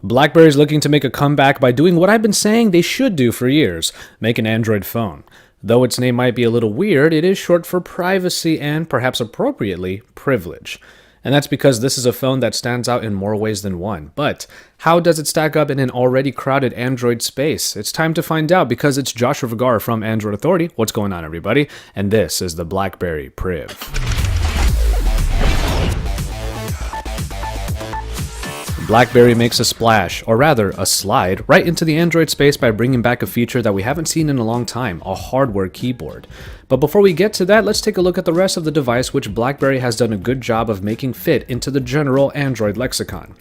BlackBerry's looking to make a comeback by doing what I've been saying they should do for years, make an Android phone. Though its name might be a little weird, it is short for privacy and, perhaps appropriately, privilege. And that's because this is a phone that stands out in more ways than one. But how does it stack up in an already crowded Android space? It's time to find out because it's Joshua Vergara from Android Authority. What's going on, everybody? And this is the BlackBerry Priv. BlackBerry makes a splash, or rather, a slide, right into the Android space by bringing back a feature that we haven't seen in a long time, a hardware keyboard. But before we get to that, let's take a look at the rest of the device, which BlackBerry has done a good job of making fit into the general Android lexicon.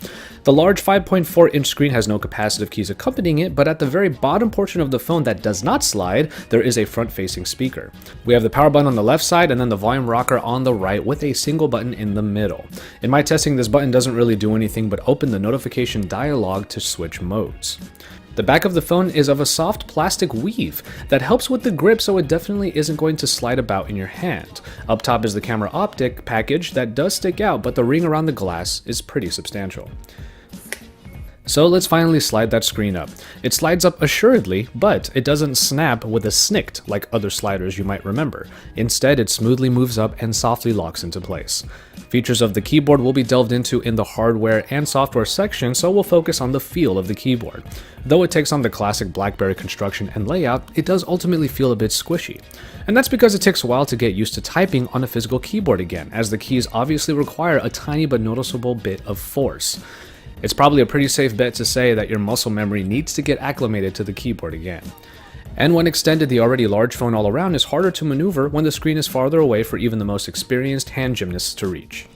The large 5.4-inch screen has no capacitive keys accompanying it, but at the very bottom portion of the phone that does not slide, there is a front-facing speaker. We have the power button on the left side and then the volume rocker on the right with a single button in the middle. In my testing, this button doesn't really do anything but open the notification dialog to switch modes. The back of the phone is of a soft plastic weave that helps with the grip, so it definitely isn't going to slide about in your hand. Up top is the camera optic package that does stick out, but the ring around the glass is pretty substantial. So let's finally slide that screen up. It slides up assuredly, but it doesn't snap with a snikt like other sliders you might remember. Instead, it smoothly moves up and softly locks into place. Features of the keyboard will be delved into in the hardware and software section, so we'll focus on the feel of the keyboard. Though it takes on the classic BlackBerry construction and layout, it does ultimately feel a bit squishy. And that's because it takes a while to get used to typing on a physical keyboard again, as the keys obviously require a tiny but noticeable bit of force. It's probably a pretty safe bet to say that your muscle memory needs to get acclimated to the keyboard again. And when extended, the already large phone all around is harder to maneuver when the screen is farther away for even the most experienced hand gymnasts to reach.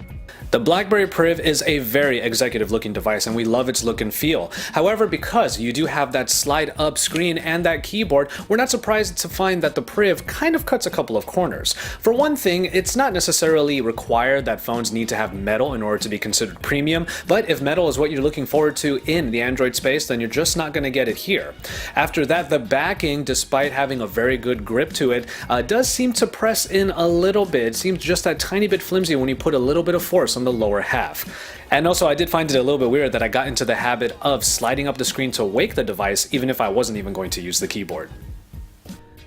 The BlackBerry Priv is a very executive-looking device, and we love its look and feel. However, because you do have that slide-up screen and that keyboard, we're not surprised to find that the Priv kind of cuts a couple of corners. For one thing, it's not necessarily required that phones need to have metal in order to be considered premium, but if metal is what you're looking forward to in the Android space, then you're just not going to get it here. After that, the backing, despite having a very good grip to it, does seem to press in a little bit. It seems just that tiny bit flimsy when you put a little bit of force on the lower half. And also, I did find it a little bit weird that I got into the habit of sliding up the screen to wake the device even if I wasn't even going to use the keyboard.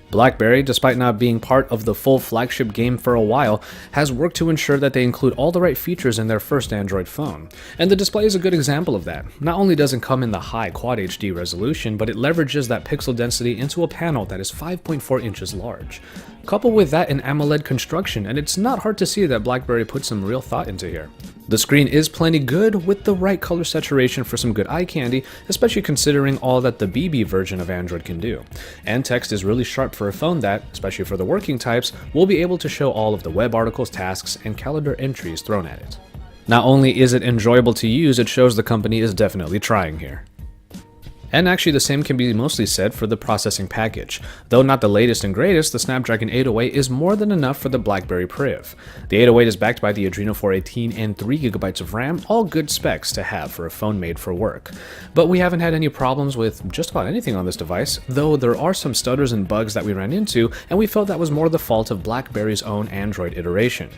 BlackBerry, despite not being part of the full flagship game for a while, has worked to ensure that they include all the right features in their first Android phone. And the display is a good example of that. Not only does it come in the high Quad HD resolution, but it leverages that pixel density into a panel that is 5.4 inches large. Couple with that an AMOLED construction, and it's not hard to see that BlackBerry put some real thought into here. The screen is plenty good with the right color saturation for some good eye candy, especially considering all that the BB version of Android can do. And text is really sharp for a phone that, especially for the working types, will be able to show all of the web articles, tasks, and calendar entries thrown at it. Not only is it enjoyable to use, it shows the company is definitely trying here. And actually the same can be mostly said for the processing package. Though not the latest and greatest, the Snapdragon 808 is more than enough for the BlackBerry Priv. The 808 is backed by the Adreno 418 and 3GB of RAM, all good specs to have for a phone made for work. But we haven't had any problems with just about anything on this device, though there are some stutters and bugs that we ran into, and we felt that was more the fault of BlackBerry's own Android iteration.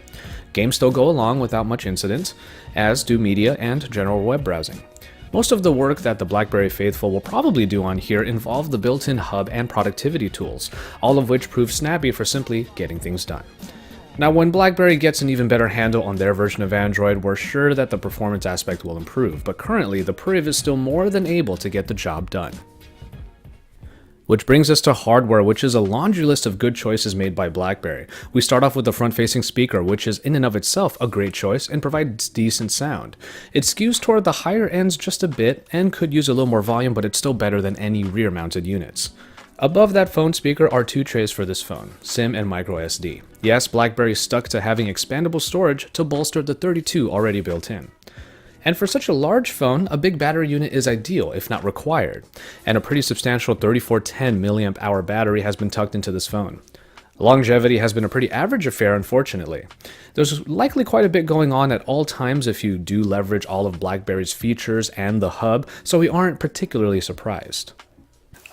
Games still go along without much incident, as do media and general web browsing. Most of the work that the BlackBerry faithful will probably do on here involve the built-in hub and productivity tools, all of which prove snappy for simply getting things done. Now, when BlackBerry gets an even better handle on their version of Android, we're sure that the performance aspect will improve, but currently the Priv is still more than able to get the job done. Which brings us to hardware, which is a laundry list of good choices made by BlackBerry. We start off with the front-facing speaker, which is in and of itself a great choice and provides decent sound. It skews toward the higher ends just a bit and could use a little more volume, but it's still better than any rear-mounted units. Above that phone speaker are two trays for this phone, SIM and microSD. Yes, BlackBerry stuck to having expandable storage to bolster the 32 already built in. And for such a large phone, a big battery unit is ideal, if not required, and a pretty substantial 3410 mAh battery has been tucked into this phone. Longevity has been a pretty average affair, unfortunately. There's likely quite a bit going on at all times if you do leverage all of BlackBerry's features and the hub, so we aren't particularly surprised.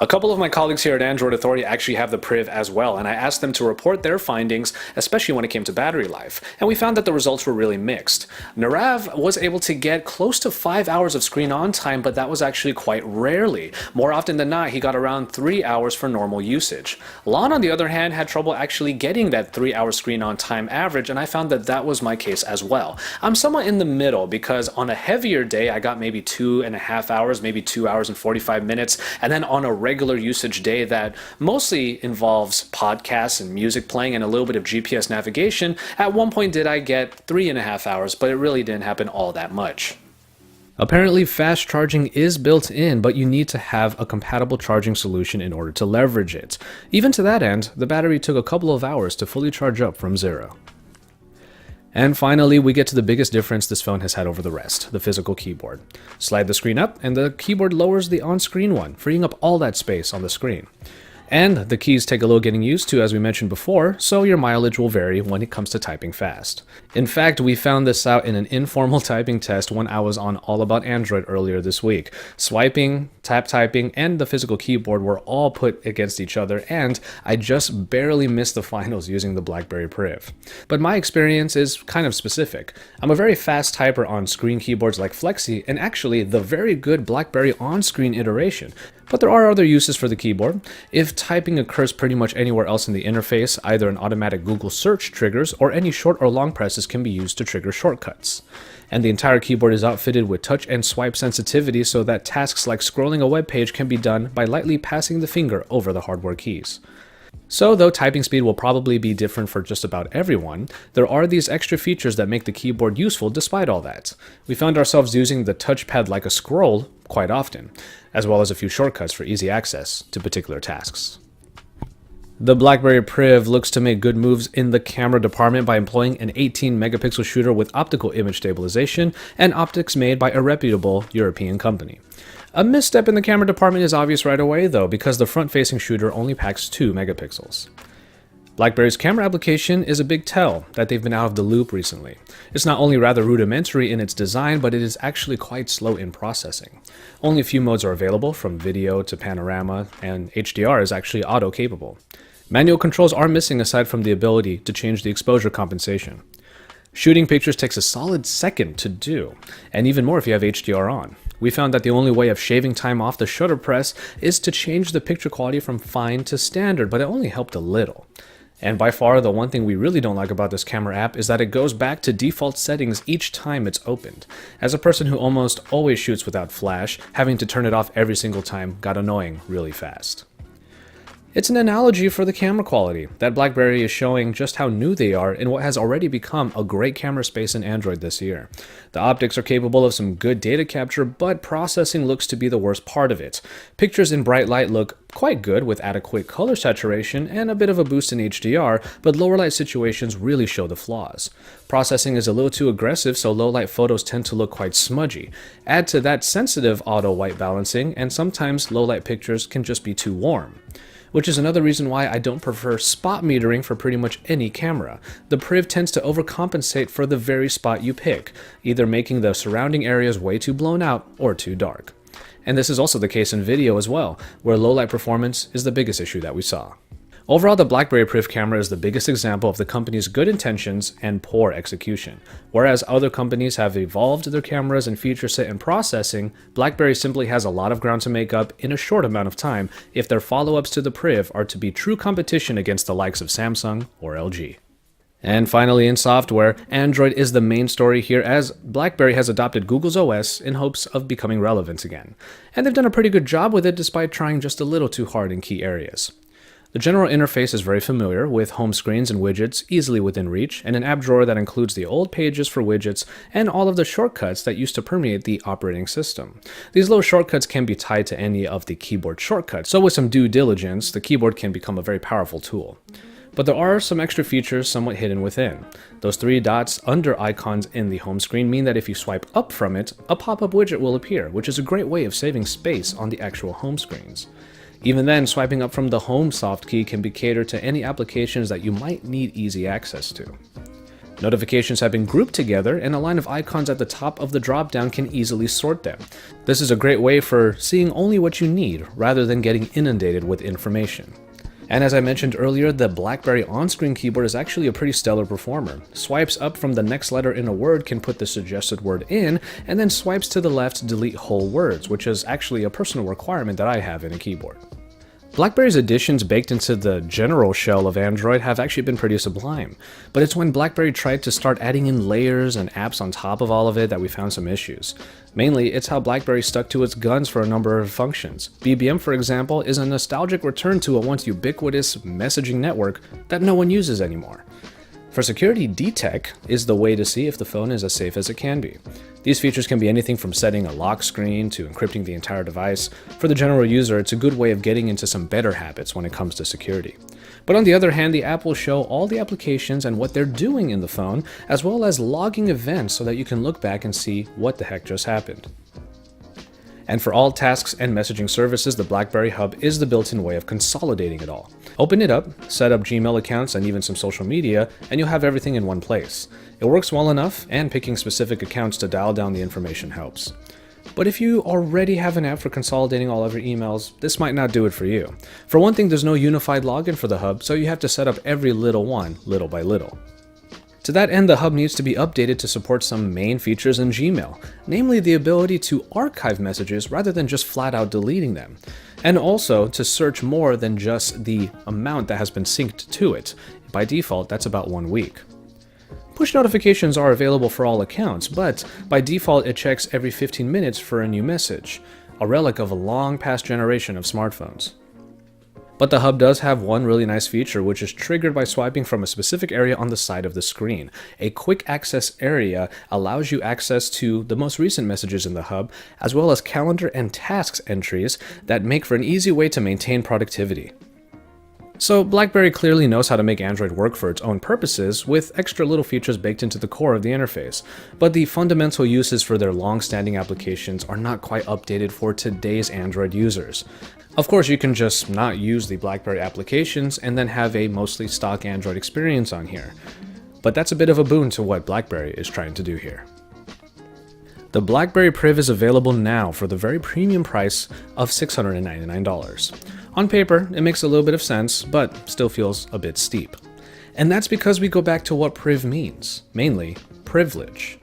A couple of my colleagues here at Android Authority actually have the Priv as well, and I asked them to report their findings, especially when it came to battery life, and we found that the results were really mixed. Narav was able to get close to 5 hours of screen on time, but that was actually quite rarely. More often than not, he got around 3 hours for normal usage. Lon, on the other hand, had trouble actually getting that 3-hour screen on time average, and I found that that was my case as well. I'm somewhat in the middle because on a heavier day, I got maybe 2.5 hours, maybe 2 hours and 45 minutes, and then on a regular usage day that mostly involves podcasts and music playing and a little bit of GPS navigation, at one point did I get 3.5 hours, but it really didn't happen all that much. Apparently, fast charging is built in, but you need to have a compatible charging solution in order to leverage it. Even to that end, the battery took a couple of hours to fully charge up from zero. And finally, we get to the biggest difference this phone has had over the rest, the physical keyboard. Slide the screen up, and the keyboard lowers the on-screen one, freeing up all that space on the screen. And the keys take a little getting used to, as we mentioned before, so your mileage will vary when it comes to typing fast. In fact, we found this out in an informal typing test when I was on All About Android earlier this week. Swiping, tap typing, and the physical keyboard were all put against each other, and I just barely missed the finals using the BlackBerry Priv. But my experience is kind of specific. I'm a very fast typer on screen keyboards like Flexi, and actually the very good BlackBerry on-screen iteration. But there are other uses for the keyboard. If typing occurs pretty much anywhere else in the interface, either an automatic Google search triggers or any short or long presses can be used to trigger shortcuts. And the entire keyboard is outfitted with touch and swipe sensitivity so that tasks like scrolling a web page can be done by lightly passing the finger over the hardware keys. So though typing speed will probably be different for just about everyone, there are these extra features that make the keyboard useful despite all that. We found ourselves using the touchpad like a scroll quite often, as well as a few shortcuts for easy access to particular tasks. The BlackBerry Priv looks to make good moves in the camera department by employing an 18-megapixel shooter with optical image stabilization and optics made by a reputable European company. A misstep in the camera department is obvious right away though, because the front-facing shooter only packs 2 megapixels. BlackBerry's camera application is a big tell that they've been out of the loop recently. It's not only rather rudimentary in its design, but it is actually quite slow in processing. Only a few modes are available, from video to panorama, and HDR is actually auto-capable. Manual controls are missing aside from the ability to change the exposure compensation. Shooting pictures takes a solid second to do, and even more if you have HDR on. We found that the only way of shaving time off the shutter press is to change the picture quality from fine to standard, but it only helped a little. And by far, the one thing we really don't like about this camera app is that it goes back to default settings each time it's opened. As a person who almost always shoots without flash, having to turn it off every single time got annoying really fast. It's an analogy for the camera quality, that BlackBerry is showing just how new they are in what has already become a great camera space in Android this year. The optics are capable of some good data capture, but processing looks to be the worst part of it. Pictures in bright light look quite good with adequate color saturation and a bit of a boost in HDR, but lower light situations really show the flaws. Processing is a little too aggressive, so low light photos tend to look quite smudgy. Add to that sensitive auto white balancing, and sometimes low light pictures can just be too warm. Which is another reason why I don't prefer spot metering for pretty much any camera. The Priv tends to overcompensate for the very spot you pick, either making the surrounding areas way too blown out or too dark. And this is also the case in video as well, where low light performance is the biggest issue that we saw. Overall, the BlackBerry Priv camera is the biggest example of the company's good intentions and poor execution. Whereas other companies have evolved their cameras and feature set and processing, BlackBerry simply has a lot of ground to make up in a short amount of time if their follow-ups to the Priv are to be true competition against the likes of Samsung or LG. And finally, in software, Android is the main story here, as BlackBerry has adopted Google's OS in hopes of becoming relevant again. And they've done a pretty good job with it despite trying just a little too hard in key areas. The general interface is very familiar, with home screens and widgets easily within reach, and an app drawer that includes the old pages for widgets and all of the shortcuts that used to permeate the operating system. These little shortcuts can be tied to any of the keyboard shortcuts, so with some due diligence, the keyboard can become a very powerful tool. But there are some extra features somewhat hidden within. Those 3 dots under icons in the home screen mean that if you swipe up from it, a pop-up widget will appear, which is a great way of saving space on the actual home screens. Even then, swiping up from the Home soft key can be catered to any applications that you might need easy access to. Notifications have been grouped together, and a line of icons at the top of the dropdown can easily sort them. This is a great way for seeing only what you need, rather than getting inundated with information. And as I mentioned earlier, the BlackBerry on-screen keyboard is actually a pretty stellar performer. Swipes up from the next letter in a word can put the suggested word in, and then swipes to the left delete whole words, which is actually a personal requirement that I have in a keyboard. BlackBerry's additions baked into the general shell of Android have actually been pretty sublime, but it's when BlackBerry tried to start adding in layers and apps on top of all of it that we found some issues. Mainly, it's how BlackBerry stuck to its guns for a number of functions. BBM, for example, is a nostalgic return to a once ubiquitous messaging network that no one uses anymore. For security, DTEC is the way to see if the phone is as safe as it can be. These features can be anything from setting a lock screen to encrypting the entire device. For the general user, it's a good way of getting into some better habits when it comes to security. But on the other hand, the app will show all the applications and what they're doing in the phone, as well as logging events so that you can look back and see what the heck just happened. And for all tasks and messaging services, the BlackBerry Hub is the built-in way of consolidating it all. Open it up, set up Gmail accounts and even some social media, and you'll have everything in one place. It works well enough, and picking specific accounts to dial down the information helps. But if you already have an app for consolidating all of your emails, this might not do it for you. For one thing, there's no unified login for the Hub, so you have to set up every little one, little by little. To that end, the Hub needs to be updated to support some main features in Gmail, namely the ability to archive messages rather than just flat out deleting them, and also to search more than just the amount that has been synced to it. By default, that's about 1 week. Push notifications are available for all accounts, but by default it checks every 15 minutes for a new message, a relic of a long past generation of smartphones. But the Hub does have one really nice feature, which is triggered by swiping from a specific area on the side of the screen. A quick access area allows you access to the most recent messages in the Hub, as well as calendar and tasks entries that make for an easy way to maintain productivity. So BlackBerry clearly knows how to make Android work for its own purposes, with extra little features baked into the core of the interface. But the fundamental uses for their long-standing applications are not quite updated for today's Android users. Of course, you can just not use the BlackBerry applications and then have a mostly stock Android experience on here. But that's a bit of a boon to what BlackBerry is trying to do here. The BlackBerry Priv is available now for the very premium price of $699. On paper, it makes a little bit of sense, but still feels a bit steep. And that's because we go back to what Priv means, mainly privilege.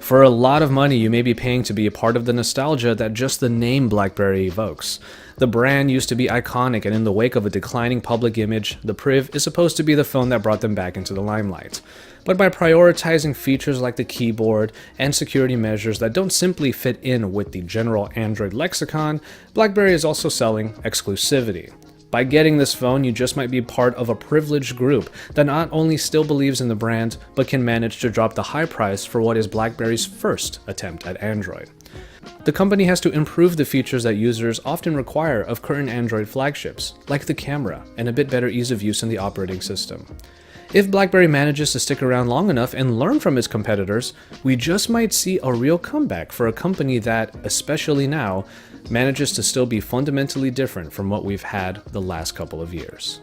For a lot of money, you may be paying to be a part of the nostalgia that just the name BlackBerry evokes. The brand used to be iconic, and in the wake of a declining public image, the Priv is supposed to be the phone that brought them back into the limelight. But by prioritizing features like the keyboard and security measures that don't simply fit in with the general Android lexicon, BlackBerry is also selling exclusivity. By getting this phone, you just might be part of a privileged group that not only still believes in the brand, but can manage to drop the high price for what is BlackBerry's first attempt at Android. The company has to improve the features that users often require of current Android flagships, like the camera and a bit better ease of use in the operating system. If BlackBerry manages to stick around long enough and learn from its competitors, we just might see a real comeback for a company that, especially now, manages to still be fundamentally different from what we've had the last couple of years.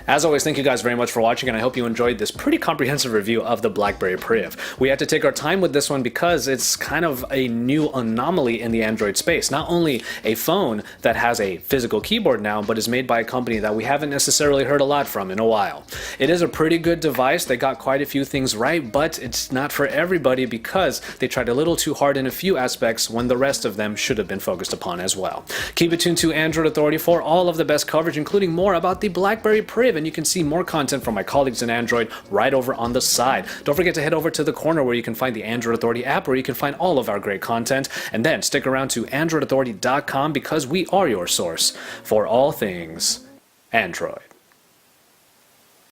As always, thank you guys very much for watching, and I hope you enjoyed this pretty comprehensive review of the BlackBerry Priv. We had to take our time with this one because it's kind of a new anomaly in the Android space. Not only a phone that has a physical keyboard now, but is made by a company that we haven't necessarily heard a lot from in a while. It is a pretty good device. They got quite a few things right, but it's not for everybody because they tried a little too hard in a few aspects when the rest of them should have been focused upon as well. Keep it tuned to Android Authority for all of the best coverage, including more about the BlackBerry Priv, and you can see more content from my colleagues in Android right over on the side. Don't forget to head over to the corner where you can find the Android Authority app, where you can find all of our great content, and then stick around to AndroidAuthority.com because we are your source for all things Android.